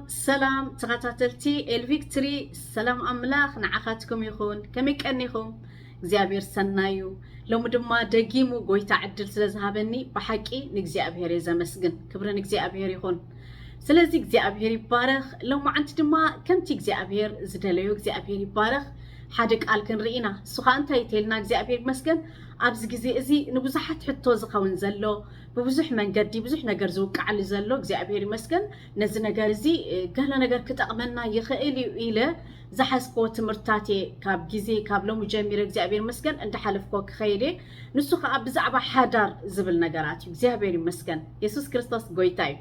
سلام تغاتاتلتي الفيكتري سلام أملاخ نعخاتكم يخون كميك أنيخم እግዚአብሔር ሰናዩ ለሙድማ ደጊሙ ጎይታ ዕድል ስለዝሃበኒ በሐቂ ንእግዚአብሔር የዘመስግን ክብርን እግዚአብሔር ይሁን ስለዚህ እግዚአብሔር ይባረክ ለሙዓንቲ ድማ ከምቲ እግዚአብሔር ዝደለዩ እግዚአብሔር ይባረክ ሓደ ቃል ክንርኢና ሱኻ እንታይ ተልና እግዚአብሔር ይመስገን ኣብዚ ግዜ እዚ ንብዙሓት ሕቶ ዝኸውን ዘሎ በብዙሕ መንገዲ ብዙሕ ነገር ዝውቃዓሊ ዘሎ እግዚአብሔር ይመስገን ነዚ ነገር እዚ ገለ ነገር ክጠቅመና ይኽእል ኢለ زحسكو تمرتاتي كاب جيزي كاب لوم جميل እግዚአብሔር مسكن عند حلفكو كخيدي نسو خا بزعبا حدار زبل نغرات እግዚአብሔር مسكن يسوع ክርስቶስ ጎይታይ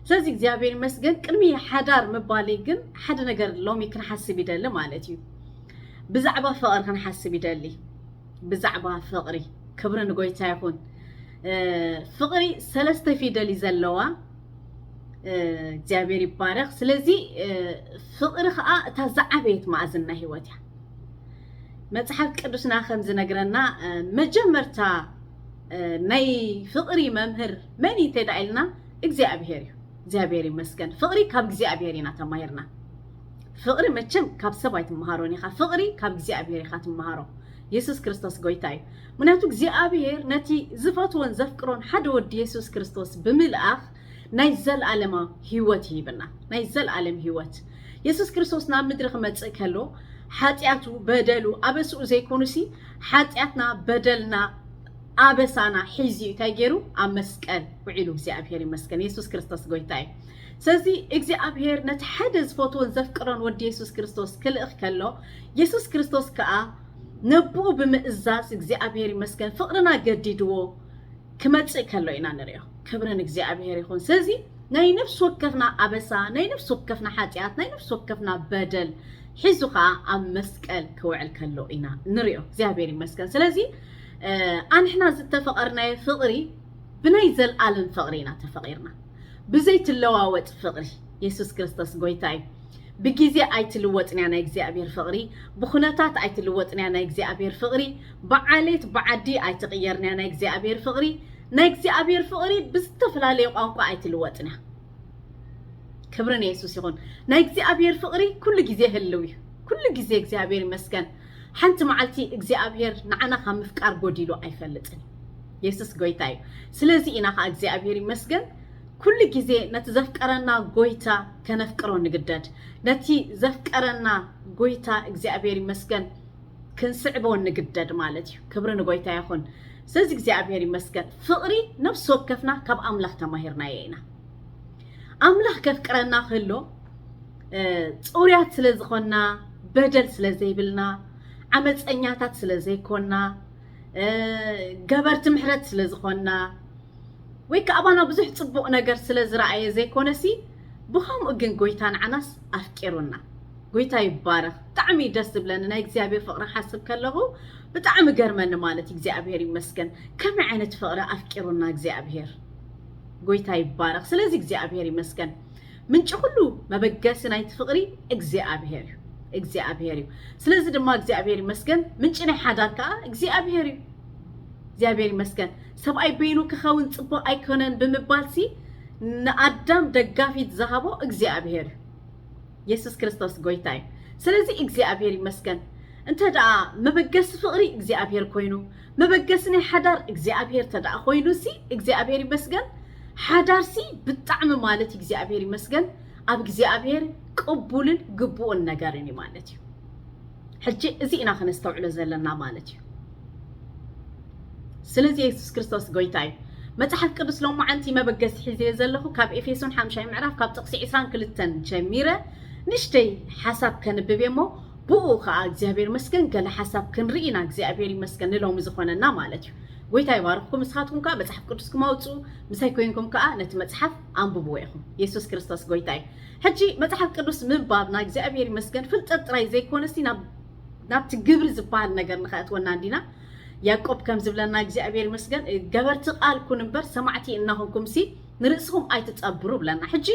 ስለዚህ እግዚአብሔር مسكن ቅድሚ حدار مبالي ግን ሓደ ነገር ሎሚ ክንሐስብ ይደለ ማለት እዩ بزعبا فقر ክንሐስብ ይደሊ بزعبا فقري ክብርን ጎይታይ ይሁን فقري ሰለስተ ፊደል ይዘለዋ እግዚአብሔር ይባረክ ስለዚህ ፍቅሪ ከዓ ተዛዓበየት ማዕዝና ህይወት ያ መጽሐፍ ቅዱስና ከም ዝነግረና መጀመርታ ናይ ፍቅሪ መምህር መን ይተዳይልና እግዚአብሔር ይመስገን ፍቅሪ ካብ እግዚአብሔር ኢና ተማሂርና ፍቅሪ መቸም ካብ ሰባይ ተማሃሮኒ ኻ ፍቅሪ ካብ እግዚአብሔር ኻ ተማሃሮ ኢየሱስ ክርስቶስ ጎይታይ ምክንያቱ እግዚአብሔር ነቲ ዝፈትዎን ዘፍቅሮን ሓደ ወዲ ኢየሱስ ክርስቶስ ብምልአኽ ናይዘል ዓለማ ህይወት ይብና ናይዘል ዓለም ህይወት ኢየሱስ ክርስቶስ ናብ ምድሪ ክመጽእ ከሎ ኃጢአቱ በደሉ አበስኡ ዘይኮኑሲ ኃጢአትና በደልና አበሳና ሒዚ ታይገሩ ኣብ መስቀል ውዒሉ እግዚአብሔር ይመስገን ኢየሱስ ክርስቶስ ጎይታይ ስለዚህ እግዚአብሔር ነቲ ሓደ ዝፈትዎን ዘፍቅሮን ወዲ ኢየሱስ ክርስቶስ ክልእኽ ከሎ ኢየሱስ ክርስቶስ ከዓ ነብኡ ብምእዛዝ እግዚአብሔር ይመስገን ፍቅርና ገዲድዎ ክመጽእ ከሎ ኢና ንሪኦ ክብርን እግዚአብሔር ይሁን ስለዚህ ናይ ነፍስ ወከፍና አበሳ ናይ ነፍስ ወከፍና ኃጢአት ናይ ነፍስ ወከፍና በደል ሒዙኻ ኣብ መስቀል ክውዕል ከሎ ኢና ንሪኦ እግዚአብሔር ይመስገን ስለዚህ አንሕና ዝተፈቀርናዮ ፍቅሪ ብናይ ዘለዓለም ፍቅሪ ኢና ተፈቂርና ብዘይ ትለዋወጥ ፍቅሪ ኢየሱስ ክርስቶስ ጎይታይ بጊዜ ኣይትልወጥና ናይ እግዚአብሔር ፍቅሪ ብኹነታት ኣይትልወጥና ናይ እግዚአብሔር ፍቅሪ በዓሌት በዓዲ ኣይትቀየርና ናይ እግዚአብሔር ፍቅሪ ናይ እግዚአብሔር ፍቅሪ ብዝተፈላለየ ቋንቋ ኣይትልወጥና ክብርን ኢየሱስ ይሁን ናይ እግዚአብሔር ፍቅሪ ኩሉ ግዜ ህልው ኩሉ ግዜ እግዚአብሔር ይመስገን ሓንቲ መዓልቲ እግዚአብሔር ንዓና ካብ ምፍቃር ጎዲሉ ኣይፈልጥን ኢየሱስ ጎይታይ ስለዚህ ኢና ኻ እግዚአብሔር ይመስገን ኩሉ ግዜ ነቲ ዘፍቀረና ጎይታ ከነፍቅሮ ንግደድ ነቲ ዘፍቀረና ጎይታ እግዚአብሔር ይመስገን ክንስዕቦ ንግደድ ማለት እዩ ክብርን ጎይታ ይሁን ስለዚህ እግዚአብሔር ይመስገን ፍቅሪ ነፍስ ወከፍና ካብ አምላክ ተማሂርና ኢና አምላክ ከፍቅረና ከሎ ጾርያት ስለዝኾና በደል ስለዘይብልና ዓመፀኛታት ስለዘይኮና ገበርቲ ምሕረት ስለዝኾና ወይ ከአባና ብዙሕ ጽቡቕ ነገር ስለዝራእየ ዘይኮነሲ ብኸምኡ ግን ጎይታ ንዓናስ ኣፍቂሩና ጎይታ ይባረክ ብጣዕሚ ደስ ዝብለኒ ናይ እግዚአብሔር ፍቅሪ ሓስብ ከለኹ ብጣዕሚ ገርመኒ ማለት እግዚአብሔር ይመስገን ከመይ ዓይነት ፍቅሪ ኣፍቂሩና እግዚአብሔር ጎይታ ይባረክ ስለዚህ እግዚአብሔር ይመስገን ምንጭ ሁሉ መበገሲ ናይቲ ፍቅሪ እግዚአብሔር እዩ ስለዚህ ድማ እግዚአብሔር ይመስገን ምንጭ ናይ ሓዳር ከዓ እግዚአብሔር እዩ እግዚአብሔር ይመስገን ሰብኣይ በይኑ ክኸውን ጽቡቕ ኣይኮነን ብምባልሲ ንኣዳም ደጋፊት ዝሃቦ እግዚአብሔር ኢየሱስ ክርስቶስ ጎይታይ ስለዚህ እግዚአብሔር ይመስገን እንተ ደኣ መበገሲ ፍቅሪ እግዚአብሔር ኮይኑ መበገሲ ናይ ሓዳር እግዚአብሔር ተደኣ ኮይኑሲ እግዚአብሔር ይመስገን ሓዳርሲ ብጣዕሚ ማለት እግዚአብሔር ይመስገን ኣብ እግዚአብሔር ቅቡልን ግቡእን ነገርን ማለት እዩ ሕጂ እዚ ኢና ክንስተውዕሎ ዘለና ማለት እዩ ስለዚህ ኢየሱስ ክርስቶስ ጎይታይ መጽሐፍ ቅዱስ ሎማዓንቲ መበገሲ ሒዘ ዘለኹ ካብ ኤፌሶን 5 ምዕራፍ ካብ ጥቕሲ 22 ጀሚረ ንሽተይ ሓሳብ ከንብብ እሞ ብኡ ከዓ እግዚአብሔር ይመስገን ገለ ሓሳብ ክንርኢና እግዚአብሔር ይመስገን ንሎሚ ዝኾነና ማለት እዩ ጎይታ ይባርክኩም ንስኻትኩም ከዓ መጽሐፍ ቅዱስ ክማውፁ ምሳይ ኮይንኩም ከዓ ነቲ መጽሐፍ አንብብዎ ኢኹም ኢየሱስ ክርስቶስ ጎይታይ ሕጂ መጽሐፍ ቅዱስ ምንባብና እግዚአብሔር ይመስገን ፍልጠት ጥራይ ዘይኮነሲ ናብቲ ግብሪ ዝበሃል ነገር ንኸእትወና እንዲና ያዕቆብ ከም ዝብለና እግዚአብሔር ይመስገን ገበርቲ ቃል ኩን እምበር ሰማዕቲ እናኹንኩም ሲ ንርእስኩም ኣይትጸብሩ ብለና ሕጂ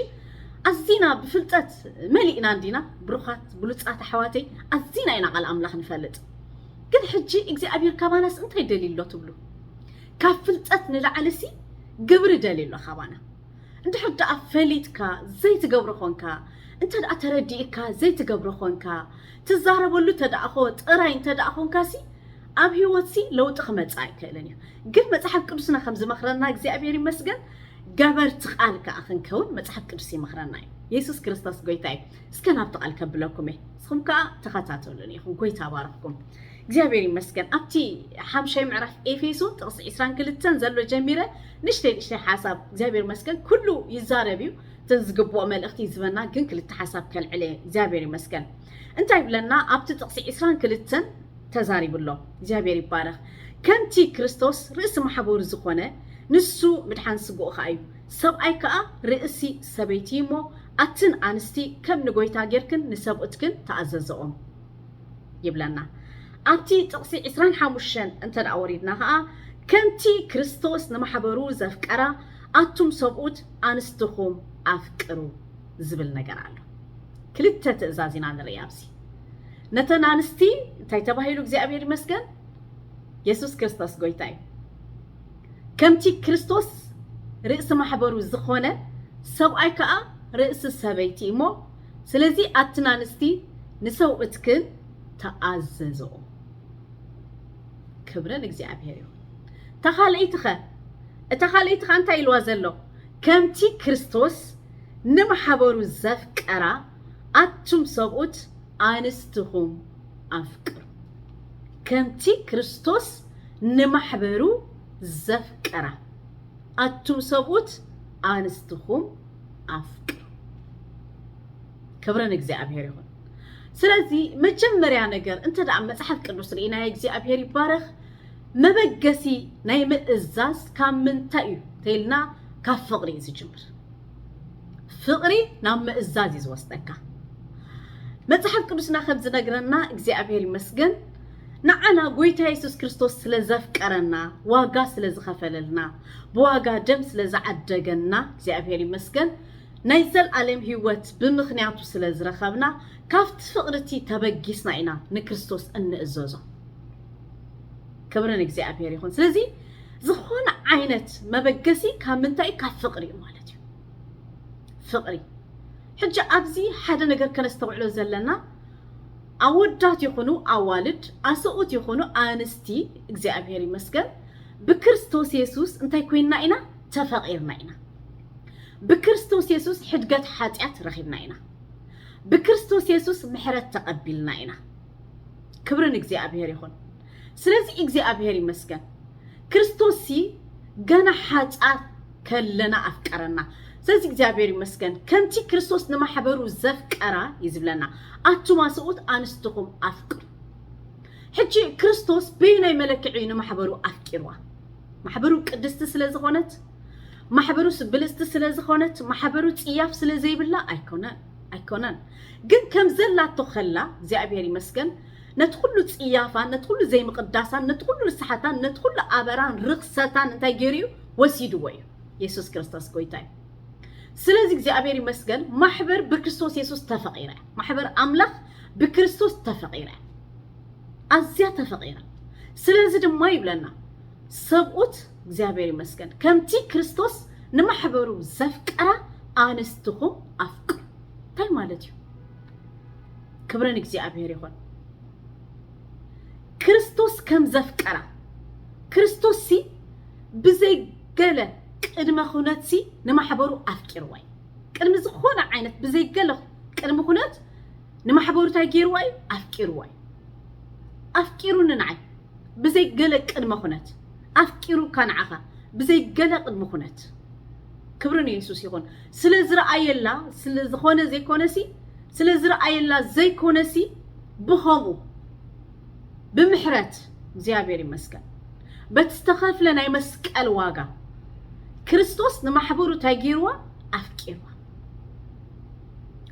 ኣዚና ብፍልጠት መሊእና እንዲና ብሩኻት ብሉጻት ኣሕዋተይ ኣዚና ኢና ቃል ኣምላኽ ንፈልጥ ግን ሕጂ እግዚአብሔር ካባናስ እንታይ ደሊሎ ትብሉ ካብ ፍልጠት ንላዕለሲ ግብሪ ደሊሎ ካባና انت حتى أفليتك زي تقبر خونك انت دا ترديك زي تقبر خونك تزارب ولو تدعخو تقراين تدعخون كاسي أب هيوتسي لو تخمت عايك لني قلت متحف قدسنا خمس مخرنا እግዚአብሔር ይመስገን قبر تقالك أخن كون متحف قدسي مخرنا يسوع كريستوس قويتاي اسكن هبتقال كبلكم سخمك تخاتاتو لني يخون قويتا باركم እግዚአብሔር ይመስገን أبتي حامشي معرف إفيسو تقص إسران كلتن زلو جميرة نشتي حساب እግዚአብሔር ይመስገን كله يزاربيو تزقبوا ملأختي زبنا جن كل التحساب كالعليه እግዚአብሔር ይመስገን انت لنا أبتي تقص إسران كلتن تزاري بالله እግዚአብሔር ይባረክ كنتي كريستوس رئيس محبور زخونه نسو مدحان سقو خايو سبعي كا رئيسي سبيتيمو أتن أنستي كم نقويتا جيركن نسبقتكن تعززهم يبلنا أبتي تقصي إسران حاموشن أنت الأوريدنا كنتي كريستوس نمحبرو زفكرا أتم سبقوت أنستخوم أفكرو زبل نقرالو كلتا تأزازين عن الريابسي نتن أنستي تايتبهيلو እግዚአብሔር ይመስገን يسوع كريستوس قويتاي كمتي كريستوس رئيس محبرو زخونه سبعي كا رئيس سبيتي مو سلازي أتنانستي نسوقتكن تأززو كبرن እግዚአብሔር تخاليتخ أنت يلوازلو كمتي كريستوس نمحبرو زفكرا أتم سبقوت أنستهم أفكر كمتي كريستوس نمحبرو زفكرا أتم سبقوت أنستهم أفكر كبرن እግዚአብሔር ይሁን ስለዚህ መጀመሪያ ነገር እንተ ዳም መጽሐፍ ቅዱስ ሪና እግዚአብሔር ይባረክ መበገሲ ናይ ምእዛዝ ካምንታይ ተይልና ካፍቅሪ ዝጅምር ፍቅሪ ናብ ምእዛዝ ይዝወስደካ መጽሐፍ ቅዱስና ከም ዝነግረና እግዚአብሔር ይመስገን نعنا قويتا يسوع كريستوس سلزفكرنا واقع سلزخفللنا بواقع دم سلزعدقنا እግዚአብሔር ይመስገን نايزل علم هيوت بمخنياتو سلزرخبنا كافت فقرتي تبجيسنا إنا نكريستوس أن إزازة كبرنا እግዚአብሔር ይሁን ስለዚህ زخون عينت ما بجسي كمنتاي كفقري مالتي فقري حجة أبزي حدا نقدر كنستوعبه زلنا أودات يخونو أوالد أسقط يخونو أنستي እግዚአብሔር ይመስገን بكريستوس يسوس انتي كويننا إنا تفقيرنا إنا بكريستوس يسوس حدقت حاتيات رخيبنا إنا بكريستوس يسوس محرت تقبلنا إنا كبرن እግዚአብሔር ይሁን ስለዚህ እግዚአብሔር ይመስገን كريستوسي جانا حاتيات كلنا أفكارنا ስለዚህ እግዚአብሔር ይመስገን كمتي كريستوس نمحبرو زفكرا يزبلنا أتما سقوط أنستكم أفكر حجي كريستوس بينا ملكعين محبرو أفكروا محبرو قدست سلازخونت محبرو سبلست سلازخونت محبرو تياف سلازي بالله أيكونان جن كم زلات تخلى እግዚአብሔር ይመስገን ندخلو تيافان ندخلو زي مقداسان ندخلو السحتان ندخلو أبران رخصتان انتي جيريو وسيدو ويو يسوع كريستوس قويتاي سلازي እግዚአብሔር ይመስገን محبر بكريستوس يسوع تفقيره محبر أملاخ بكريستوس تفقيره أزيا تفقيره سلازي دما يبلنا سبقوت እግዚአብሔር ይመስገን كمتي كريستوس نمحبرو زفكرا أنستخو أفكر تاي مالتيو كبرن እግዚአብሔር ይሁን كريستوس كم زفكرا كريستوس سي بزي قاله قدم خونات سي نمحبرو أفكر واي قدم زخونة عينت بزي قاله قدم خونات نمحبرو تاجير واي أفكر واي أفكرو ننعي بزي قاله قدم خونات أفكرو كان عفا بزي قاله قدم خونات كبرني يسوع يقول سلزر أيلا سلزخونة زي كونسي سلزر أيلا زي كونسي بخامو بمحرات እግዚአብሔር ይመስገን بتستخف لنا يمسك الواقع كريستوس نمحبرو تاجيروا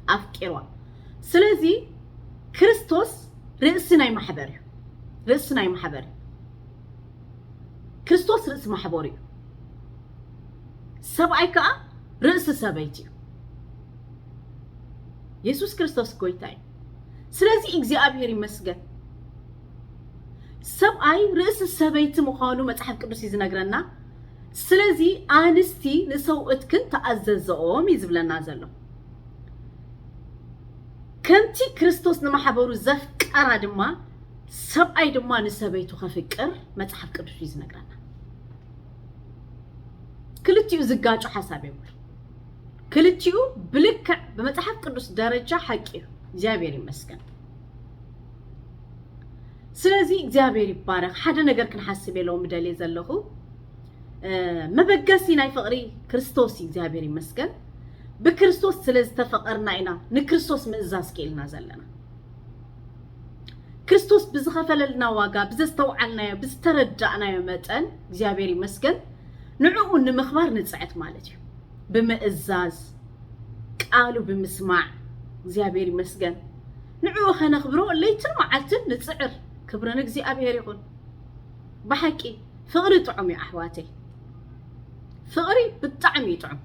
أفكروا سلازي كريستوس رئيسنا يمحبر كريستوس رئيس محبوري سبعيك رئيس سبيتي يسوع كريستوس كويتاي سلازي እግዚአብሔር ይመስገን سبعي رئيس السبيت مخانو متحف قدس يزنقرنا ስለዚህ አንስቲ ንሰውእትክን ተኣዘዝኦም ይዝብለና ዘሎ ከምቲ ክርስቶስ ንማሕበሩ ዘፍቀራ ድማ ሰብኣይ ድማ ንሰበይቱ ከፍቅር መጽሓፍ ቅዱስ ይዝነግረና ክልቲኡ ዝጋጩ ሓሳብ የብሉ ክልቲኡ ብልክዕ በመጽሐፍ ቅዱስ ደረጃ ሓቂ እግዚአብሔር ይመስገን ስለዚህ እግዚአብሔር ይባረክ ሓደ ነገር ክንሓስብ የለውም ምደልየ ዘለኹ መበገሲ ናይ ፍቅሪ ክርስቶስ እግዚአብሔር ይመስገን بكريستوس ስለዝተፈቀርና ኢና ንክርስቶስ ምእዛዝ ከልና ዘለና ክርስቶስ ብዝኸፈለልና ዋጋ ብዝተውዓልናዮ ብዝተረዳእናዮ መጠን እግዚአብሔር ይመስገን ንዕኡ ንምኽባር ንጽዕት ማለት እዩ ብምእዛዝ ቃሉ ብምስማዕ እግዚአብሔር ይመስገን ንዕኡ ኸነኽብሮ ለይትን መዓልትን ንጽዕር ክብረን እግዚአብሔር ይኹን ብሓቂ ፍቅሪ ጥዑም እዩ ኣሕዋተይ ፍቅሪ ብጣዕሚ ጥዑም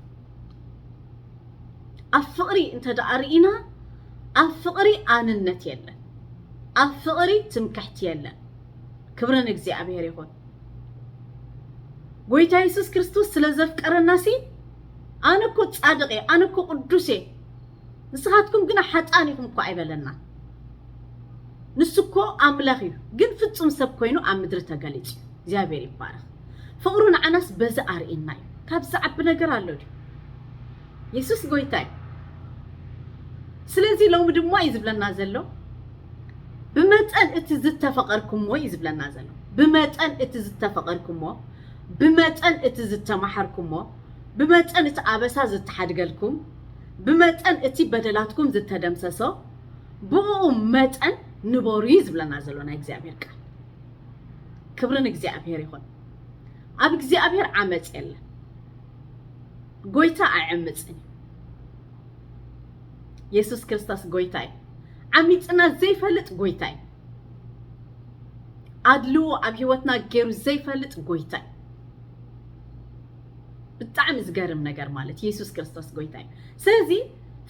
أفقري أنت دارينا أفقري آننت يلا أفقري تمكحت يلا كبرنا نجزي أبيهر يكون قويتا يسوس كريستوس سلازف كرناسي أنا كنت صادقي أنا كنت قدوسي نسخاتكم قنا حتى أنيكم قاعبة لنا نسكو أملاخي قن فتم سبكوينو أم مدرتا قاليج زيابيري بارخ فقرونا عناس بزا أرئينا كابزا عبنا قرالو يسوس قويتاي سلازي لو مدمو يزبلنا زلو بمتأن اتزت فقركم مو يزبلنا زلو بمتأن اتزت فقركم مو بمتأن اتزت محركم مو بمتأن اتعابسا زت حدقلكم بمتأن اتي بدلاتكم زت دمسسو بو متأن نبورو يزبلنا زلو نا እግዚአብሔር ቃል ክብርን እግዚአብሔር ይሁን ኣብ እግዚአብሔር ዓመጽ የለ ጎይታ ኣዕምጽኒ ኢየሱስ ክርስቶስ ጎይታይ ዓሚጽና ዘይፈልጥ ጎይታይ ኣድልዎ ኣብ ህይወትና ገይሩ ዘይፈልጥ ጎይታይ ብጣዕሚ ዝገርም ነገር ማለት ኢየሱስ ክርስቶስ ጎይታይ ስለዚ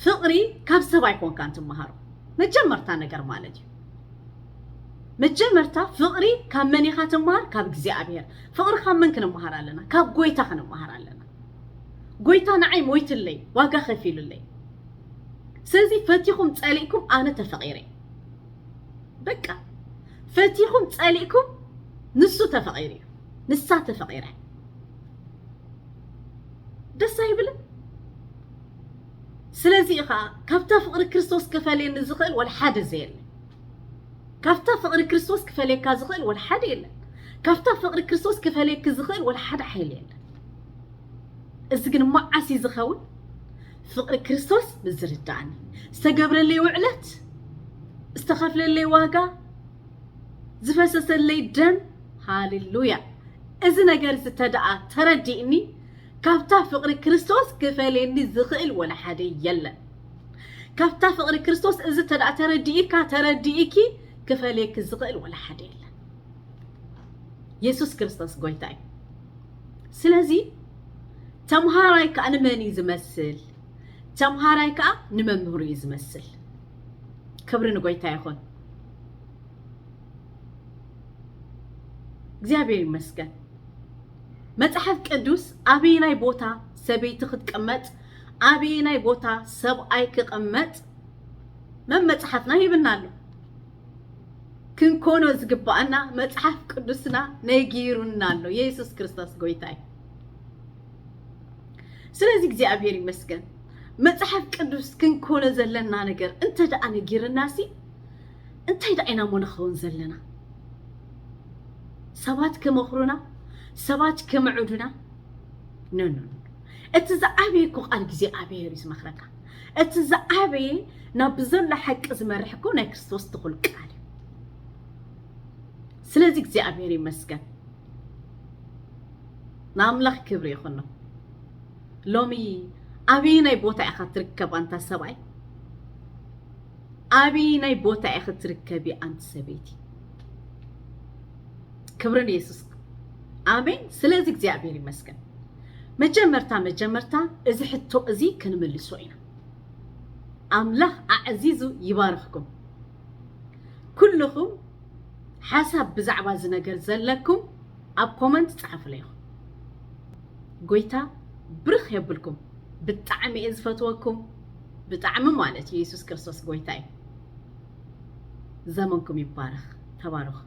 ፍቅሪ ካብ ሰብ ኣይኮንካ እንትመሃሩ መጀመርታ ነገር ማለት እዩ መጀመርታ ፍቅሪ ካብ መን ኢኻ ትመሃር ካብ እግዚአብሔር ፍቅሪ ካብ መን ክንመሃር ኣለና ካብ ጎይታ ክንመሃር ኣለና ጎይታ ንዓይ ሞይትለይ ዋጋ ከፊሉለይ ስለዚ ፈቲኹም ጸሊእኩም ኣነ ተፈቂረ በቃ ፈቲኹም ጸሊእኩም ንሱ ተፈቂረ ንሳ ተፈቂረ ደስ አይብልም ስለዚ ኢኻ ካብታ ፍቅሪ ክርስቶስ ክፈልየኒ ዝኽእል ወላ ሓደ ዘየለ ካብታ ፍቅሪ ክርስቶስ ክፈልየካ ዝኽእል ወላ ሓደ የለን ካብታ ፍቅሪ ክርስቶስ ክፈልየክ ዝኽእል ወላ ሓደ ሓይል የለን እዚ ግን ማዓሲ ዝኸውን ፍቅሪ ክርስቶስ ብዝርዳእኒ ዝተገብረለይ ውዕለት ዝተኸፍለለይ ዋጋ ዝፈሰሰለይ ደም ሃሌሉያ እዚ ነገር ዝተደኣ ተረዲእኒ ካብታ ፍቅሪ ክርስቶስ ክፈልየኒ ዝኽእል ወላ ሓደ የለን ካብታ ፍቅሪ ክርስቶስ እዚ ተደኣ ተረዲእካ ተረዲእኪ ክፈልየክ ዝኽእል ወላ ሓደ የለን ኢየሱስ ክርስቶስ ጎይታ እዩ ስለዚ ተምሃራይ ከዓ ንመን ዝመስል ተምሃራይ ከዓ ንመምህሩ ዝመስል ክብሪ ንጎይታ ይኹን እግዚአብሔር ይመስገን መጽሐፍ ቅዱስ አብይናይ ቦታ ሰበይቲ ክትቀመጥ አብይናይ ቦታ ሰብኣይ ክቀመጥ መጽሐፍና ይብናሉ ክንኮኖ ዝግባአና መጽሐፍ ቅዱስና ነጊሩናሎ ኢየሱስ ክርስቶስ ጎይታ እዩ ስለዚህ እግዚአብሔር ይመስገን መጽሐፍ ቅዱስ ክንኮነ ዘለና ነገር እንተ ደኣ ነጊርናሲ እንታይ ደኣይና ሞነኸውን ዘለና ሰባት ከመኽሩና ሰባት ከመዕዱና ኖ እቲ ዝዓበየ እኮ ቃል እግዚአብሔር ይስመኽረካ እቲ ዝዓበየ ናብ ዘሎ ሓቂ ዝመርሕ እኮ ናይ ክርስቶስ ትኹል ቃል እዩ ስለዚህ እግዚአብሔር ይመስገን ናምላኽ ክብሪ ይኹን ሎሚ አብይናይ ቦታ ኢኻ ትርከብ አንታ ሰብኣይ አብይናይ ቦታ ኢኻ ትርከቢ አንተ ሰበይቲ ክብርን ኢየሱስ አሜን ስለዚህ እግዚአብሔር ይመስገን መጀመርታ እዚ ሕቶ እዚ ክንምልሶ ኢና አምላኽ አዕዚዙ ይባርኽኩም ኩልኹም ሓሳብ ብዛዕባ እዚ ነገር ዘለኩም ኣብ ኮመንት ጻሕፉለይ ጎይታ ብርኽ የብልኩም ብጣዕሚ እየ ዝፈትወኩም ብጣዕሚ ማለት ኢየሱስ ክርስቶስ ጎይታ እዩ ዘመንኩም ይባረኽ ተባረኹ